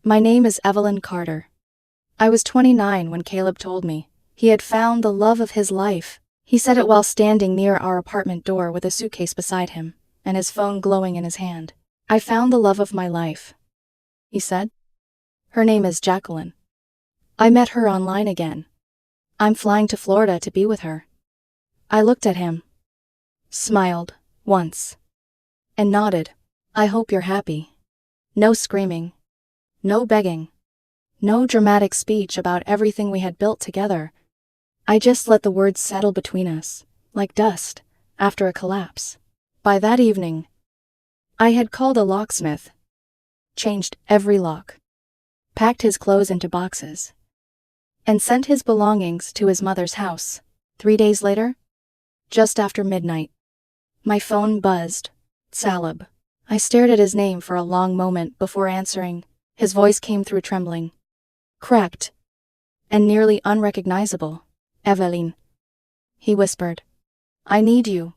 My name is Evelyn Carter. I was 29 when Caleb told me he had found the love of his life. He said it while standing near our apartment door with a suitcase beside him and his phone glowing in his hand. I found the love of my life, he said. Her name is Jacqueline. I met her online again. I'm flying to Florida to be with her. I looked at him, smiled once, and nodded. I hope you're happy. No screaming. No begging. No dramatic speech about everything we had built together. I just let the words settle between us, like dust, after a collapse. By that evening, I had called a locksmith, changed every lock, packed his clothes into boxes, and sent his belongings to his mother's house. 3 days later, just after midnight, my phone buzzed. Salib. I stared at his name for a long moment before answering. His voice came through trembling, cracked, and nearly unrecognizable. Evelyn, he whispered. I need you.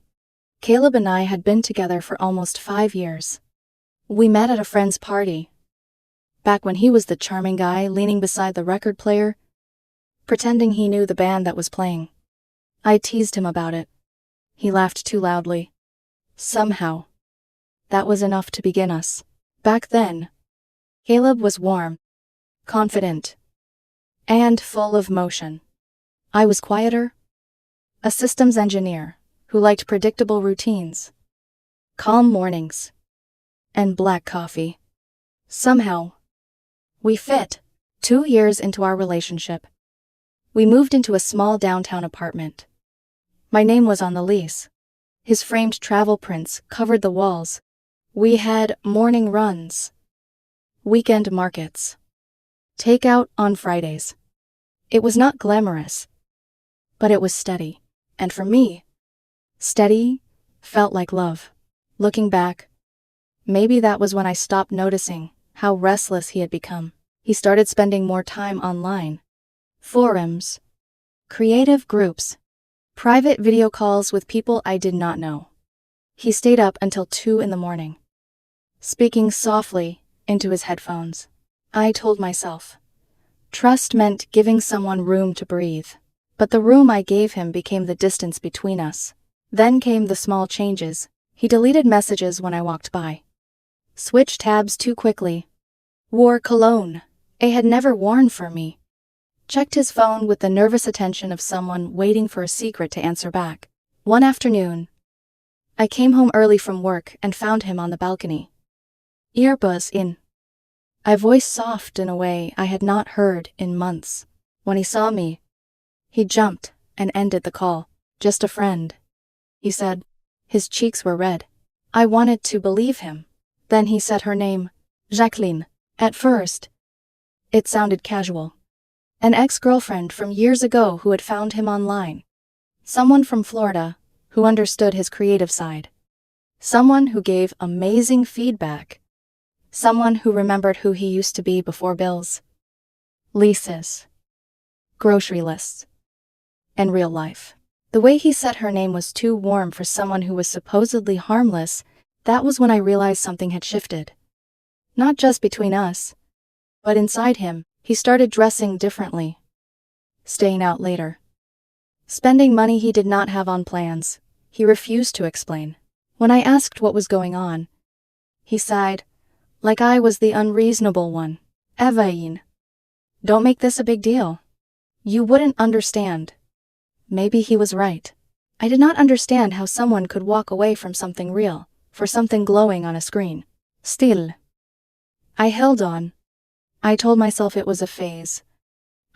Caleb and I had been together for almost 5 years. We met at a friend's party, back when he was the charming guy leaning beside the record player, pretending he knew the band that was playing. I teased him about it. He laughed too loudly. Somehow, that was enough to begin us. Back then, Caleb was warm, confident, and full of motion. I was quieter, a systems engineer who liked predictable routines, calm mornings, and black coffee. Somehow, we fit. 2 years into our relationship, we moved into a small downtown apartment. My name was on the lease. His framed travel prints covered the walls. We had morning runs, weekend markets, takeout on Fridays. It was not glamorous, but it was steady. And for me, steady felt like love. Looking back, maybe that was when I stopped noticing how restless he had become. He started spending more time online. Forums, creative groups, private video calls with people I did not know. He stayed up until 2 in the morning, speaking softly into his headphones. I told myself, trust meant giving someone room to breathe. But the room I gave him became the distance between us. Then came the small changes. He deleted messages when I walked by, switched tabs too quickly, wore cologne I had never worn for me, checked his phone with the nervous attention of someone waiting for a secret to answer back. One afternoon, I came home early from work and found him on the balcony, earbuds in. I voiced soft in a way I had not heard in months. When he saw me, he jumped and ended the call. Just a friend, he said. His cheeks were red. I wanted to believe him. Then he said her name, Jacqueline. At first, it sounded casual. An ex-girlfriend from years ago who had found him online. Someone from Florida who understood his creative side. Someone who gave amazing feedback. Someone who remembered who he used to be before bills, leases, grocery lists, and real life. The way he said her name was too warm for someone who was supposedly harmless. That was when I realized something had shifted. Not just between us, but inside him. He started dressing differently, staying out later, spending money he did not have on plans. He refused to explain. When I asked what was going on, he sighed, like I was the unreasonable one. Evelyn, don't make this a big deal. You wouldn't understand. Maybe he was right. I did not understand how someone could walk away from something real, for something glowing on a screen. Still, I held on. I told myself it was a phase.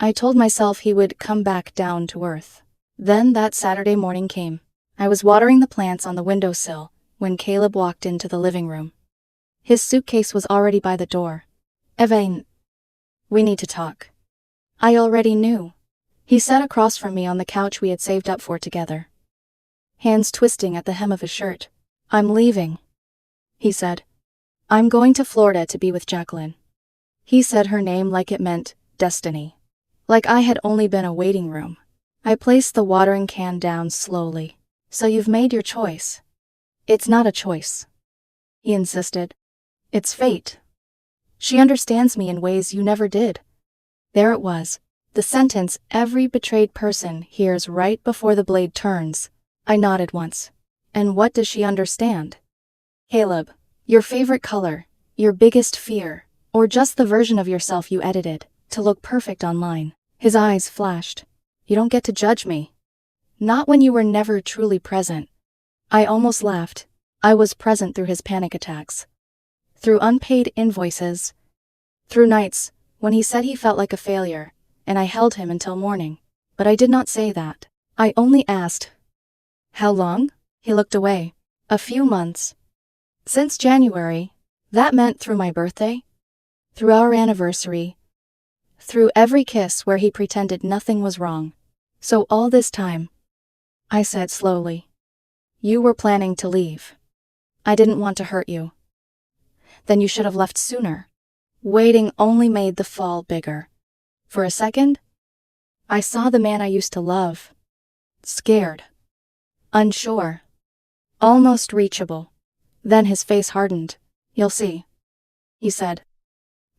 I told myself he would come back down to earth. Then that Saturday morning came. I was watering the plants on the windowsill when Caleb walked into the living room. His suitcase was already by the door. Evelyn, we need to talk. I already knew. He sat across from me on the couch we had saved up for together, hands twisting at the hem of his shirt. I'm leaving, he said. I'm going to Florida to be with Jacqueline. He said her name like it meant destiny, like I had only been a waiting room. I placed the watering can down slowly. So you've made your choice. It's not a choice, he insisted. It's fate. She understands me in ways you never did." There it was. The sentence every betrayed person hears right before the blade turns. I nodded once. "And what does she understand?" "Caleb, your favorite color, your biggest fear, or just the version of yourself you edited to look perfect online." His eyes flashed. "You don't get to judge me. Not when you were never truly present." I almost laughed. I was present through his panic attacks, through unpaid invoices, through nights when he said he felt like a failure, and I held him until morning. But I did not say that. I only asked, "How long?" He looked away. "A few months. Since January." That meant through my birthday, through our anniversary, through every kiss where he pretended nothing was wrong. "So all this time," I said slowly, "you were planning to leave. I didn't want to hurt you." "Then you should have left sooner." Waiting only made the fall bigger. For a second, I saw the man I used to love. Scared. Unsure. Almost reachable. Then his face hardened. "You'll see," he said.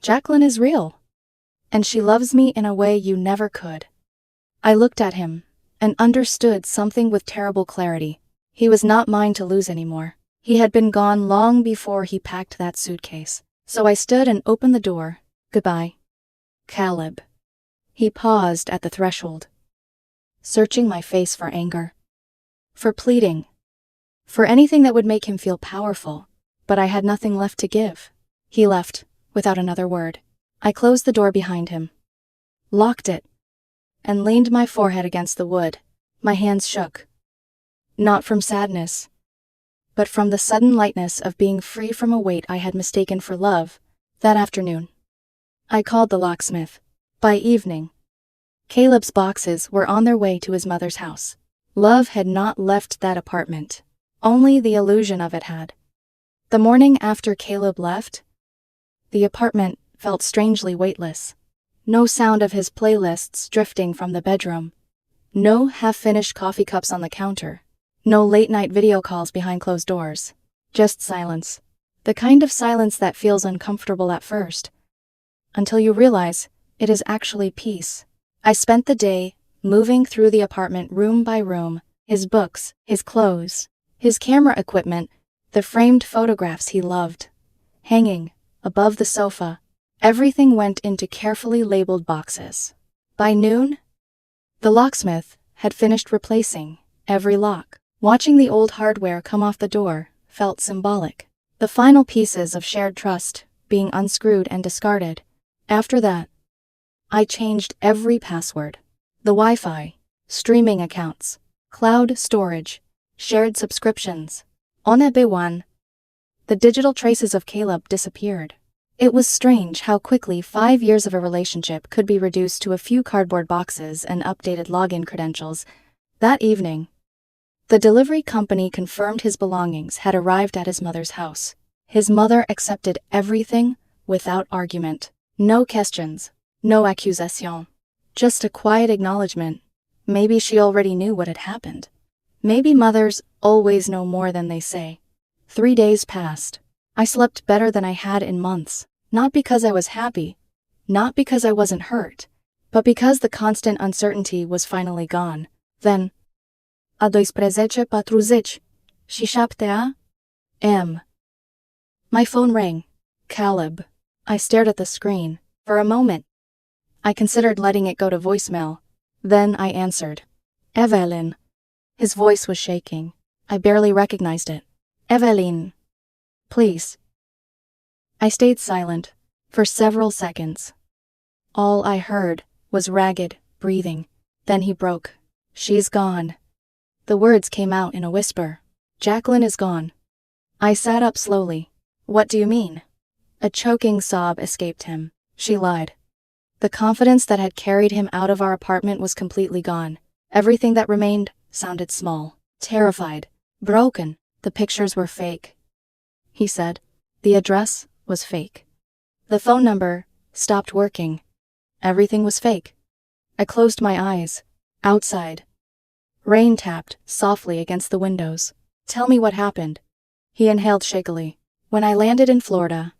"Jacqueline is real. And she loves me in a way you never could." I looked at him and understood something with terrible clarity. He was not mine to lose anymore. He had been gone long before he packed that suitcase. So I stood and opened the door. "Goodbye, Caleb." He paused at the threshold, searching my face for anger, for pleading, for anything that would make him feel powerful, but I had nothing left to give. He left, without another word. I closed the door behind him, locked it, and leaned my forehead against the wood. My hands shook. Not from sadness, but from the sudden lightness of being free from a weight I had mistaken for love. That afternoon, I called the locksmith. By evening, Caleb's boxes were on their way to his mother's house. Love had not left that apartment. Only the illusion of it had. The morning after Caleb left, the apartment felt strangely weightless. No sound of his playlists drifting from the bedroom. No half-finished coffee cups on the counter. No late-night video calls behind closed doors. Just silence. The kind of silence that feels uncomfortable at first, until you realize it is actually peace. I spent the day moving through the apartment room by room, his books, his clothes, his camera equipment, the framed photographs he loved, hanging above the sofa. Everything went into carefully labeled boxes. By noon, the locksmith had finished replacing every lock. Watching the old hardware come off the door felt symbolic. The final pieces of shared trust being unscrewed and discarded. After that, I changed every password. The Wi-Fi, streaming accounts, cloud storage, shared subscriptions. On EB1, the digital traces of Caleb disappeared. It was strange how quickly 5 years of a relationship could be reduced to a few cardboard boxes and updated login credentials. That evening, the delivery company confirmed his belongings had arrived at his mother's house. His mother accepted everything without argument. No questions, no accusation. Just a quiet acknowledgement. Maybe she already knew what had happened. Maybe mothers always know more than they say. 3 days passed. I slept better than I had in months. Not because I was happy, not because I wasn't hurt, but because the constant uncertainty was finally gone. Then, a 12:40, și 7 a.m. My phone rang. Caleb. I stared at the screen. For a moment, I considered letting it go to voicemail. Then I answered. "Evelyn." His voice was shaking. I barely recognized it. "Evelyn. Please." I stayed silent for several seconds. All I heard was ragged breathing. Then he broke. "She's gone." The words came out in a whisper. "Jacqueline is gone." I sat up slowly. "What do you mean?" A choking sob escaped him. She lied. The confidence that had carried him out of our apartment was completely gone. Everything that remained sounded small, terrified, broken. The pictures were fake, he said. The address was fake. The phone number stopped working. Everything was fake. I closed my eyes. Outside, rain tapped softly against the windows. "Tell me what happened." He inhaled shakily. "When I landed in Florida,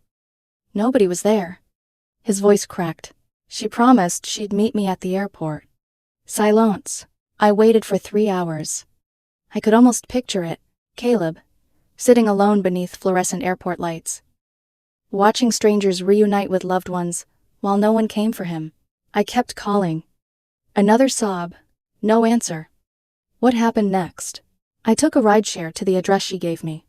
Nobody was there. His voice cracked. She promised she'd meet me at the airport. Silence. I waited for 3 hours. I could almost picture it. Caleb, sitting alone beneath fluorescent airport lights, watching strangers reunite with loved ones while no one came for him. I kept calling. Another sob. No answer. What happened next? I took a rideshare to the address she gave me.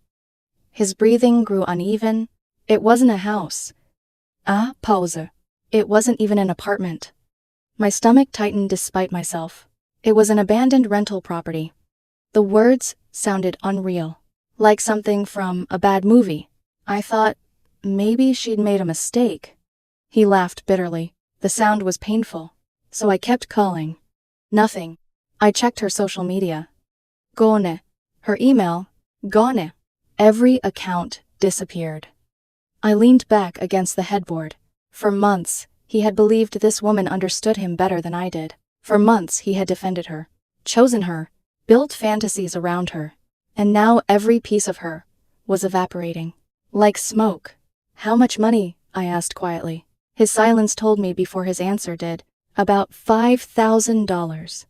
His breathing grew uneven. It wasn't a house. Pause. It wasn't even an apartment. My stomach tightened despite myself. It was an abandoned rental property. The words sounded unreal, like something from a bad movie. I thought maybe she'd made a mistake. He laughed bitterly. The sound was painful, so I kept calling. Nothing. I checked her social media. Gone. Her email. Gone. Every account disappeared. I leaned back against the headboard. For months, he had believed this woman understood him better than I did. For months, he had defended her, chosen her, built fantasies around her, and now every piece of her was evaporating. Like smoke. How much money? I asked quietly. His silence told me before his answer did. About $5,000.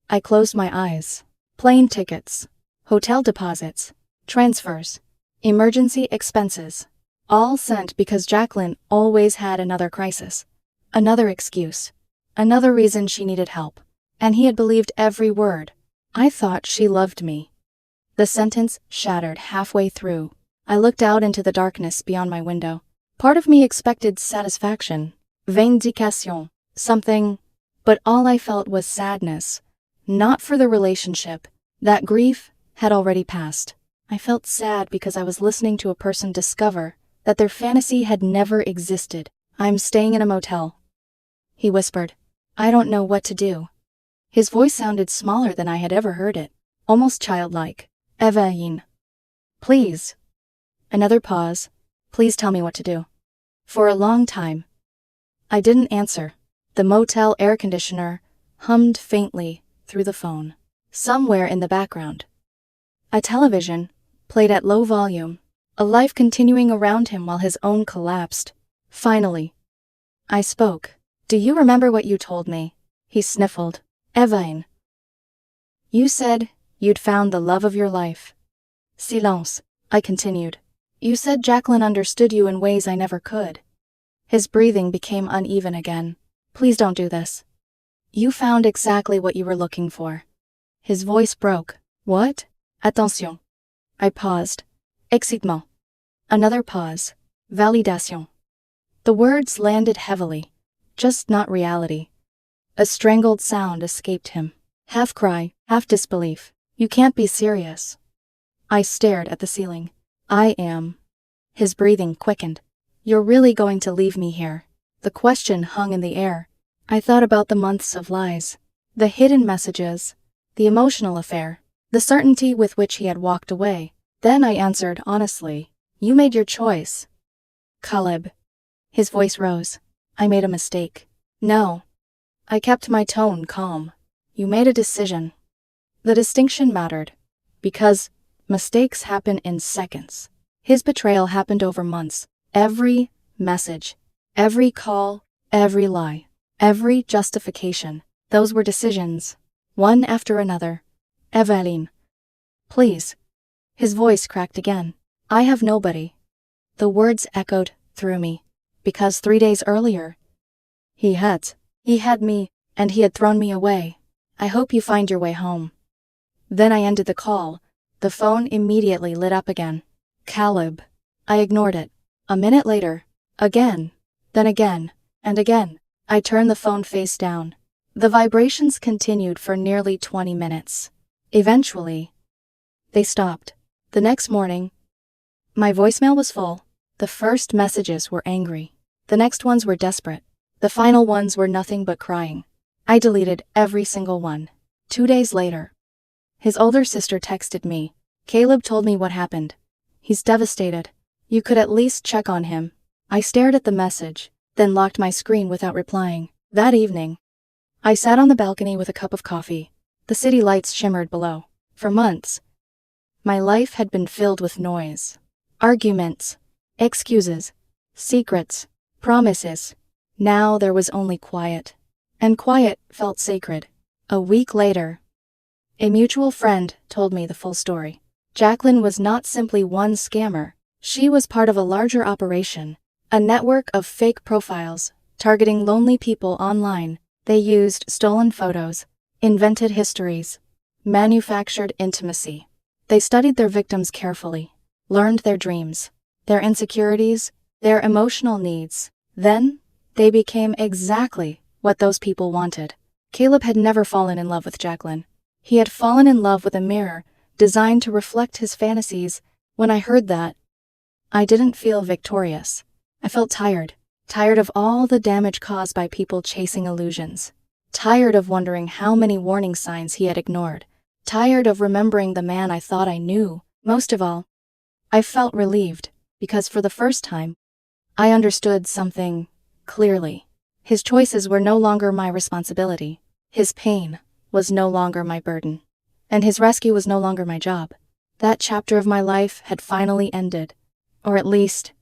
I closed my eyes. Plane tickets, hotel deposits, transfers, emergency expenses. All sent because Jacqueline always had another crisis, another excuse, another reason she needed help. And he had believed every word. I thought she loved me. The sentence shattered halfway through. I looked out into the darkness beyond my window. Part of me expected satisfaction, vindication, something, but all I felt was sadness. Not for the relationship. That grief had already passed. I felt sad because I was listening to a person discover that their fantasy had never existed. I'm staying in a motel, he whispered. I don't know what to do. His voice sounded smaller than I had ever heard it, almost childlike. Evaine. Please. Another pause. Please tell me what to do. For a long time, I didn't answer. The motel air conditioner hummed faintly through the phone. Somewhere in the background, a television played at low volume, a life continuing around him while his own collapsed. Finally, I spoke. Do you remember what you told me? He sniffled. Evaine. You said you'd found the love of your life. Silence. I continued. You said Jacqueline understood you in ways I never could. His breathing became uneven again. Please don't do this. You found exactly what you were looking for. His voice broke. What? Attention. I paused. Excitement. Another pause. Validation. The words landed heavily, just not reality. A strangled sound escaped him. Half cry, half disbelief. You can't be serious. I stared at the ceiling. I am. His breathing quickened. You're really going to leave me here? The question hung in the air. I thought about the months of lies, the hidden messages, the emotional affair, the certainty with which he had walked away. Then I answered honestly. You made your choice. Caleb. His voice rose. I made a mistake. No. I kept my tone calm. You made a decision. The distinction mattered, because mistakes happen in seconds. His betrayal happened over months. Every message, every call, every lie, every justification. Those were decisions, one after another. Evaline. Please. His voice cracked again. I have nobody. The words echoed through me, because 3 days earlier, he had me, and he had thrown me away. I hope you find your way home. Then I ended the call. The phone immediately lit up again. Caleb. I ignored it. A minute later, again, then again, and again. I turned the phone face down. The vibrations continued for nearly 20 minutes. Eventually, they stopped. The next morning, my voicemail was full. The first messages were angry. The next ones were desperate. The final ones were nothing but crying. I deleted every single one. 2 days later, his older sister texted me. Caleb told me what happened. He's devastated. You could at least check on him. I stared at the message, then locked my screen without replying. That evening, I sat on the balcony with a cup of coffee. The city lights shimmered below. For months, my life had been filled with noise. Arguments, excuses, secrets, promises. Now there was only quiet. And quiet felt sacred. A week later, a mutual friend told me the full story. Jacqueline was not simply one scammer. She was part of a larger operation, a network of fake profiles, targeting lonely people online. They used stolen photos, invented histories, manufactured intimacy. They studied their victims carefully, learned their dreams, their insecurities, their emotional needs. Then, they became exactly what those people wanted. Caleb had never fallen in love with Jacqueline. He had fallen in love with a mirror, designed to reflect his fantasies. When I heard that, I didn't feel victorious. I felt tired. Tired of all the damage caused by people chasing illusions. Tired of wondering how many warning signs he had ignored. Tired of remembering the man I thought I knew. Most of all, I felt relieved, because for the first time, I understood something clearly. His choices were no longer my responsibility. His pain was no longer my burden. And his rescue was no longer my job. That chapter of my life had finally ended. Or at least,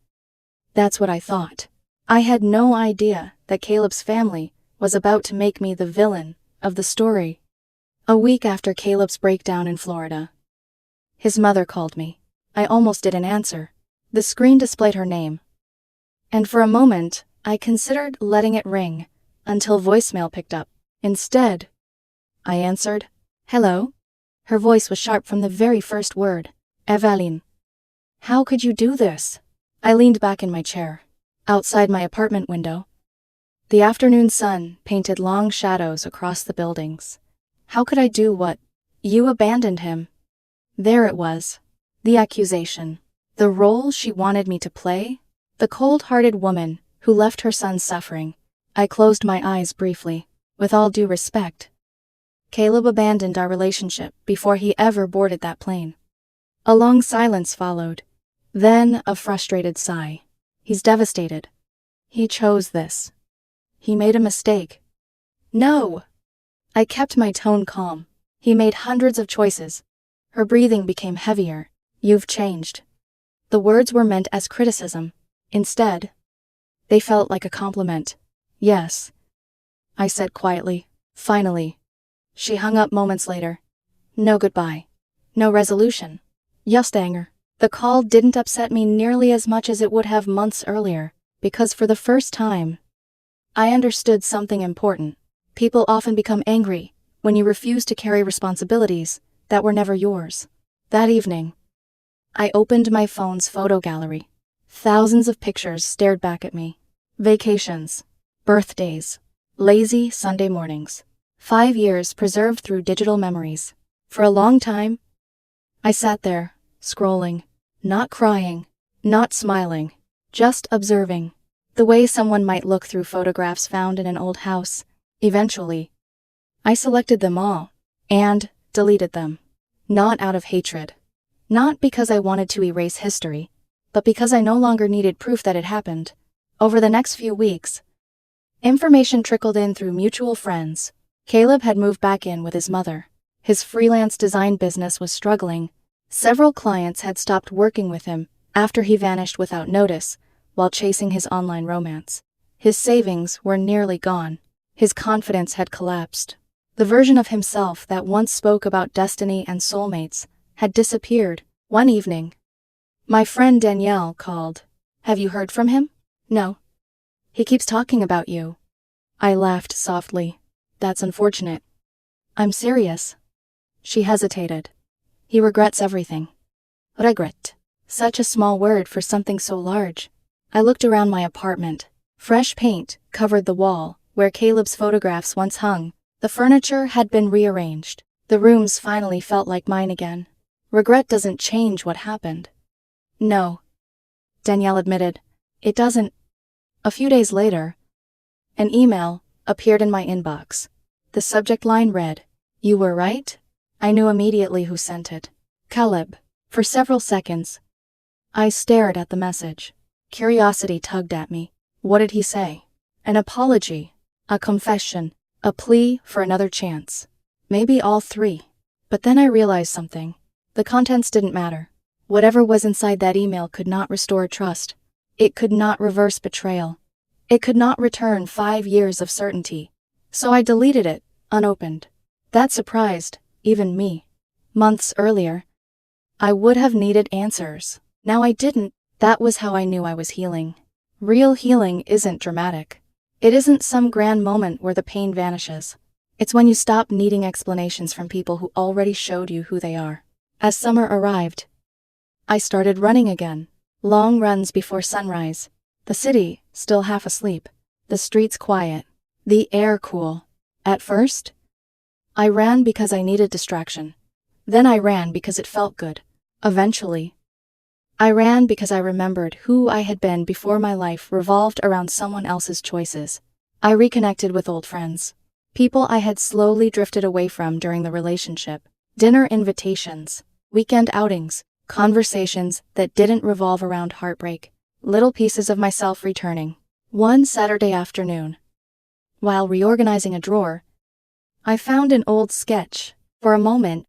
that's what I thought. I had no idea that Caleb's family was about to make me the villain of the story. A week after Caleb's breakdown in Florida, his mother called me. I almost didn't answer. The screen displayed her name. And for a moment, I considered letting it ring, until voicemail picked up. Instead, I answered, "Hello?" Her voice was sharp from the very first word. "Evaline. How could you do this?" I leaned back in my chair. Outside my apartment window, the afternoon sun painted long shadows across the buildings. How could I do what? You abandoned him. There it was. The accusation. The role she wanted me to play. The cold-hearted woman who left her son suffering. I closed my eyes briefly. With all due respect, Caleb abandoned our relationship before he ever boarded that plane. A long silence followed. Then a frustrated sigh. He's devastated. He chose this. He made a mistake. No! I kept my tone calm. He made hundreds of choices. Her breathing became heavier. You've changed. The words were meant as criticism. Instead, they felt like a compliment. Yes, I said quietly. Finally. She hung up moments later. No goodbye. No resolution. Just anger. The call didn't upset me nearly as much as it would have months earlier, because for the first time, I understood something important. People often become angry when you refuse to carry responsibilities that were never yours. That evening, I opened my phone's photo gallery. Thousands of pictures stared back at me. Vacations, birthdays, lazy Sunday mornings. 5 years preserved through digital memories. For a long time, I sat there, scrolling, not crying, not smiling, just observing. The way someone might look through photographs found in an old house. Eventually, I selected them all, and deleted them. Not out of hatred. Not because I wanted to erase history, but because I no longer needed proof that it happened. Over the next few weeks, information trickled in through mutual friends. Caleb had moved back in with his mother. His freelance design business was struggling. Several clients had stopped working with him after he vanished without notice while chasing his online romance. His savings were nearly gone. His confidence had collapsed. The version of himself that once spoke about destiny and soulmates had disappeared. One evening, my friend Danielle called. "Have you heard from him?" "No. He keeps talking about you." I laughed softly. "That's unfortunate." "I'm serious." She hesitated. "He regrets everything." Regret. Such a small word for something so large. I looked around my apartment. Fresh paint covered the wall where Caleb's photographs once hung. The furniture had been rearranged. The rooms finally felt like mine again. Regret doesn't change what happened. "No," Danielle admitted. "It doesn't." A few days later, an email appeared in my inbox. The subject line read, "You were right?" I knew immediately who sent it. Caleb. For several seconds, I stared at the message. Curiosity tugged at me. What did he say? An apology, a confession, a plea for another chance. Maybe all three. But then I realized something. The contents didn't matter. Whatever was inside that email could not restore trust. It could not reverse betrayal. It could not return 5 years of certainty. So I deleted it, unopened. That surprised, even me. Months earlier, I would have needed answers. Now I didn't. That was how I knew I was healing. Real healing isn't dramatic. It isn't some grand moment where the pain vanishes. It's when you stop needing explanations from people who already showed you who they are. As summer arrived, I started running again. Long runs before sunrise. The city, still half asleep. The streets quiet. The air cool. At first, I ran because I needed distraction. Then I ran because it felt good. Eventually, I ran because I remembered who I had been before my life revolved around someone else's choices. I reconnected with old friends. People I had slowly drifted away from during the relationship. Dinner invitations, weekend outings, conversations that didn't revolve around heartbreak. Little pieces of myself returning. One Saturday afternoon, while reorganizing a drawer, I found an old sketch. For a moment,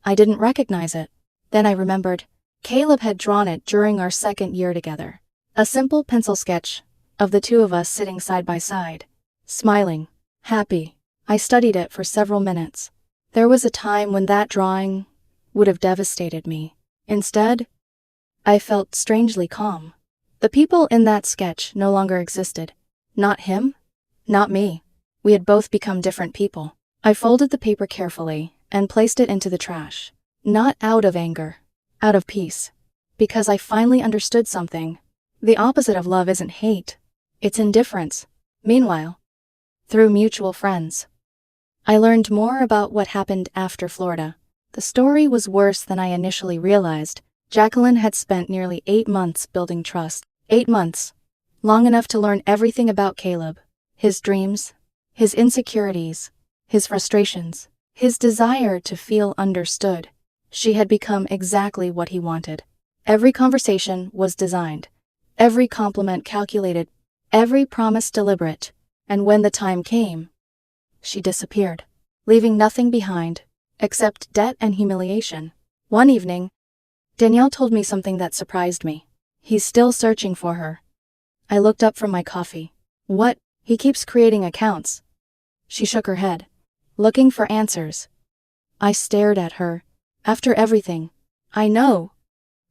I didn't recognize it. Then I remembered. Caleb had drawn it during our second year together. A simple pencil sketch of the two of us sitting side by side, smiling, happy. I studied it for several minutes. There was a time when that drawing would have devastated me. Instead, I felt strangely calm. The people in that sketch no longer existed. Not him, not me. We had both become different people. I folded the paper carefully and placed it into the trash. Not out of anger, out of peace. Because I finally understood something. The opposite of love isn't hate, it's indifference. Meanwhile, through mutual friends, I learned more about what happened after Florida. The story was worse than I initially realized. Jacqueline had spent nearly 8 months building trust. 8 months. Long enough to learn everything about Caleb. His dreams, his insecurities, his frustrations, his desire to feel understood. She had become exactly what he wanted. Every conversation was designed. Every compliment calculated. Every promise deliberate. And when the time came, she disappeared, leaving nothing behind, except debt and humiliation. One evening, Danielle told me something that surprised me. He's still searching for her. I looked up from my coffee. What? He keeps creating accounts. She shook her head, looking for answers. I stared at her. After everything, I know.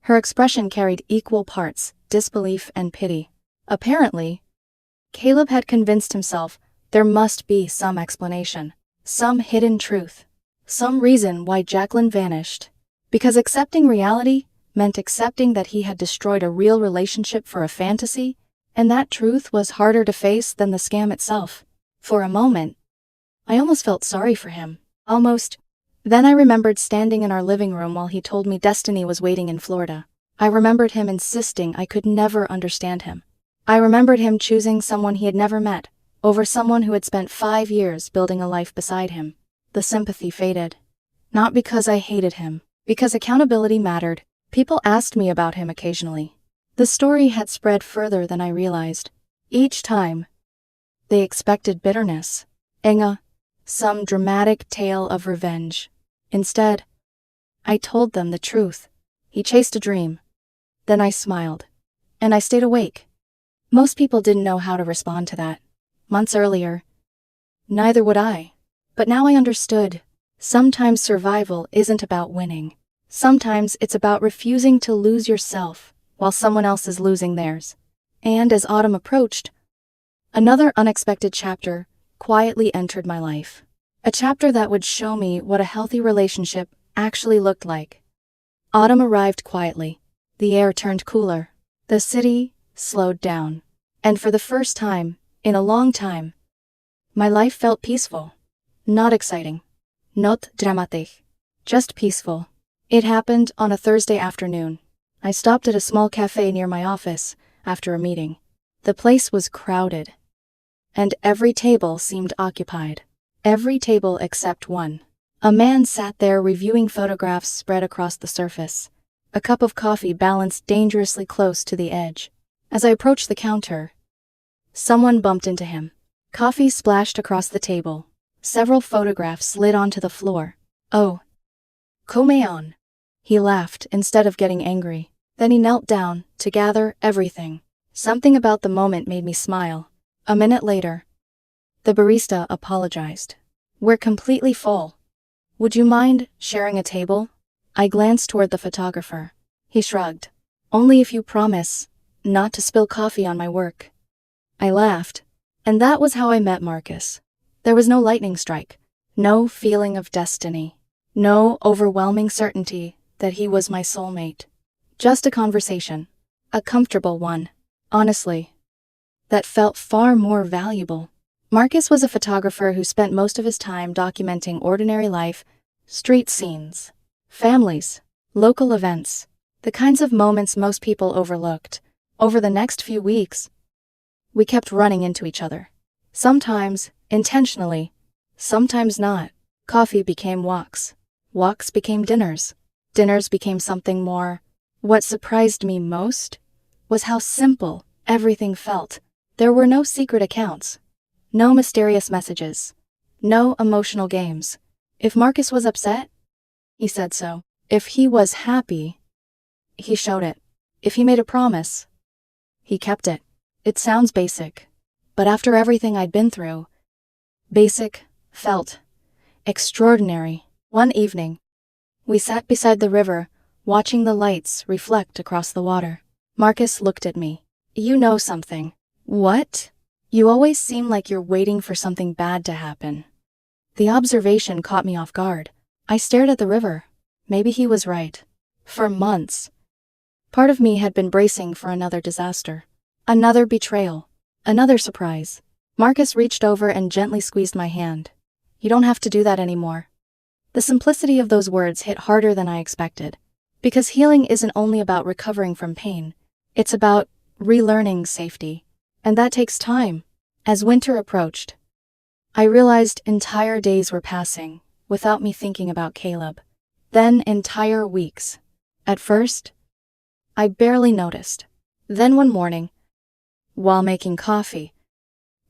Her expression carried equal parts, disbelief and pity. Apparently, Caleb had convinced himself there must be some explanation, some hidden truth, some reason why Jacqueline vanished. Because accepting reality meant accepting that he had destroyed a real relationship for a fantasy, and that truth was harder to face than the scam itself. For a moment, I almost felt sorry for him. Almost. Then I remembered standing in our living room while he told me Destiny was waiting in Florida. I remembered him insisting I could never understand him. I remembered him choosing someone he had never met, over someone who had spent 5 years building a life beside him. The sympathy faded. Not because I hated him, because accountability mattered. People asked me about him occasionally. The story had spread further than I realized. Each time, they expected bitterness. Some dramatic tale of revenge. Instead, I told them the truth. He chased a dream. Then I smiled. And I stayed awake. Most people didn't know how to respond to that. Months earlier, neither would I. But now I understood. Sometimes survival isn't about winning. Sometimes it's about refusing to lose yourself while someone else is losing theirs. And as autumn approached, another unexpected chapter quietly entered my life. A chapter that would show me what a healthy relationship actually looked like. Autumn arrived quietly. The air turned cooler. The city slowed down. And for the first time, in a long time, my life felt peaceful. Not exciting. Not dramatic. Just peaceful. It happened on a Thursday afternoon. I stopped at a small cafe near my office after a meeting. The place was crowded, and every table seemed occupied. Every table except one. A man sat there reviewing photographs spread across the surface. A cup of coffee balanced dangerously close to the edge. As I approached the counter, someone bumped into him. Coffee splashed across the table. Several photographs slid onto the floor. Oh. Come on. He laughed instead of getting angry. Then he knelt down to gather everything. Something about the moment made me smile. A minute later, the barista apologized. "We're completely full. Would you mind sharing a table?" I glanced toward the photographer. He shrugged. "Only if you promise not to spill coffee on my work." I laughed. And that was how I met Marcus. There was no lightning strike, no feeling of destiny, no overwhelming certainty that he was my soulmate. Just a conversation. A comfortable one. Honestly, that felt far more valuable. Marcus was a photographer who spent most of his time documenting ordinary life, street scenes, families, local events, the kinds of moments most people overlooked. Over the next few weeks, we kept running into each other. Sometimes intentionally, sometimes not. Coffee became walks. Walks became dinners. Dinners became something more. What surprised me most was how simple everything felt. There were no secret accounts, no mysterious messages, no emotional games. If Marcus was upset, he said so. If he was happy, he showed it. If he made a promise, he kept it. It sounds basic, but after everything I'd been through, basic felt extraordinary. One evening, we sat beside the river, watching the lights reflect across the water. Marcus looked at me. "You know something." "What?" "You always seem like you're waiting for something bad to happen." The observation caught me off guard. I stared at the river. Maybe he was right. For months, part of me had been bracing for another disaster. Another betrayal. Another surprise. Marcus reached over and gently squeezed my hand. "You don't have to do that anymore." The simplicity of those words hit harder than I expected. Because healing isn't only about recovering from pain. It's about relearning safety. And that takes time. As winter approached, I realized entire days were passing without me thinking about Caleb. Then entire weeks. At first, I barely noticed. Then one morning, while making coffee,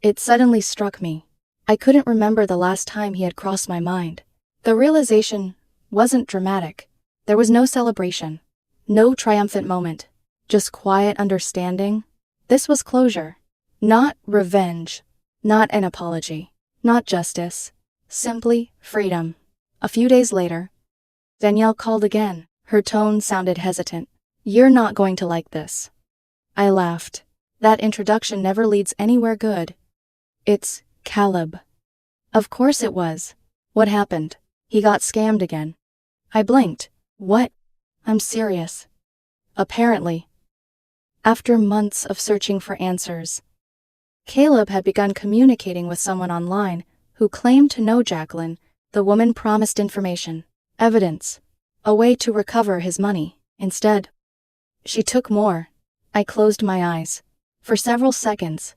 it suddenly struck me. I couldn't remember the last time he had crossed my mind. The realization wasn't dramatic. There was no celebration, no triumphant moment, just quiet understanding. This was closure. Not revenge, not an apology, not justice, simply freedom. A few days later, Danielle called again. Her tone sounded hesitant. "You're not going to like this." I laughed. That introduction never leads anywhere good. "It's Caleb." Of course it was. What happened? He got scammed again. I blinked. What? I'm serious. Apparently, after months of searching for answers, Caleb had begun communicating with someone online who claimed to know Jacqueline. The woman promised information, evidence, a way to recover his money. Instead, she took more. I closed my eyes. For several seconds,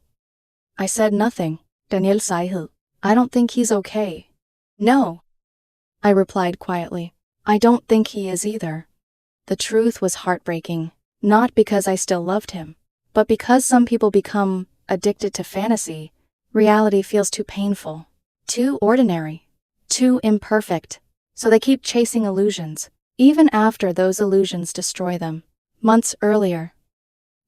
I said nothing. "Daniel Sahil, I don't think he's okay." "No," I replied quietly. "I don't think he is either." The truth was heartbreaking, not because I still loved him, but because some people become addicted to fantasy. Reality feels too painful, too ordinary, too imperfect, so they keep chasing illusions, even after those illusions destroy them. Months earlier,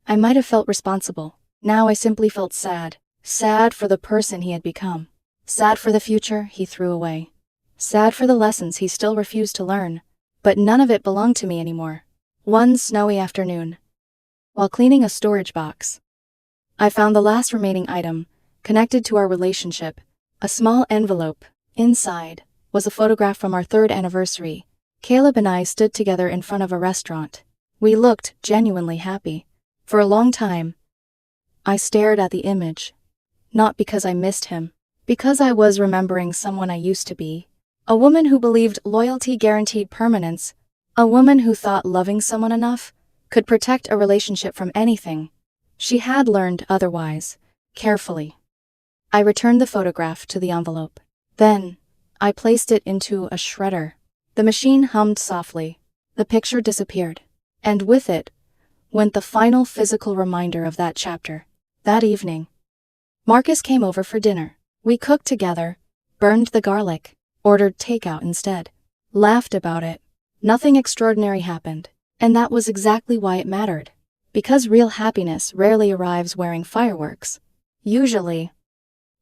I might have felt responsible. Now I simply felt sad. Sad for the person he had become. Sad for the future he threw away. Sad for the lessons he still refused to learn. But none of it belonged to me anymore. One snowy afternoon, while cleaning a storage box, I found the last remaining item, connected to our relationship, a small envelope. Inside was a photograph from our 3rd anniversary. Caleb and I stood together in front of a restaurant. We looked genuinely happy. For a long time, I stared at the image. Not because I missed him, because I was remembering someone I used to be. A woman who believed loyalty guaranteed permanence. A woman who thought loving someone enough could protect a relationship from anything. She had learned otherwise. Carefully, I returned the photograph to the envelope. Then, I placed it into a shredder. The machine hummed softly. The picture disappeared. And with it, went the final physical reminder of that chapter. That evening, Marcus came over for dinner. We cooked together, burned the garlic, ordered takeout instead, laughed about it. Nothing extraordinary happened, and that was exactly why it mattered. Because real happiness rarely arrives wearing fireworks. Usually,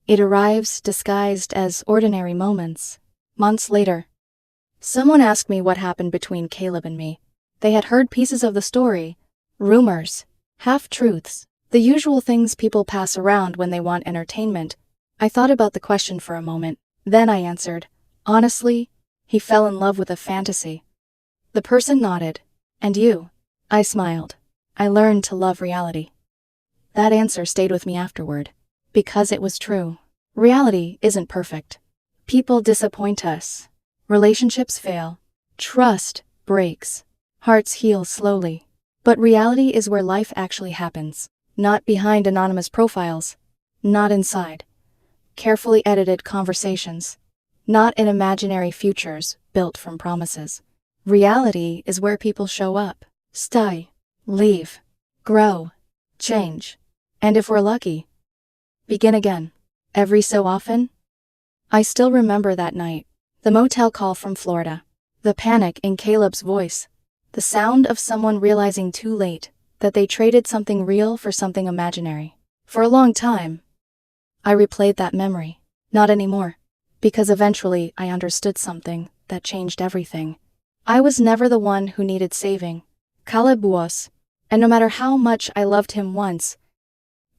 it arrives disguised as ordinary moments. Months later, someone asked me what happened between Caleb and me. They had heard pieces of the story, rumors, half-truths, the usual things people pass around when they want entertainment. I thought about the question for a moment. Then I answered, honestly, he fell in love with a fantasy. The person nodded. And you? I smiled. I learned to love reality. That answer stayed with me afterward. Because it was true. Reality isn't perfect. People disappoint us. Relationships fail. Trust breaks. Hearts heal slowly. But reality is where life actually happens. Not behind anonymous profiles. Not inside carefully edited conversations. Not in imaginary futures built from promises. Reality is where people show up, stay, leave, grow, change. And if we're lucky, begin again. Every so often. I still remember that night. The motel call from Florida. The panic in Caleb's voice. The sound of someone realizing too late that they traded something real for something imaginary. For a long time, I replayed that memory. Not anymore. Because eventually I understood something that changed everything. I was never the one who needed saving. Caleb was. And no matter how much I loved him once,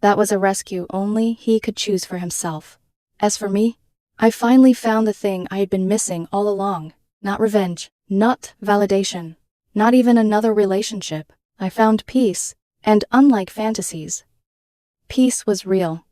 that was a rescue only he could choose for himself. As for me, I finally found the thing I had been missing all along. Not revenge. Not validation. Not even another relationship. I found peace. And unlike fantasies, peace was real.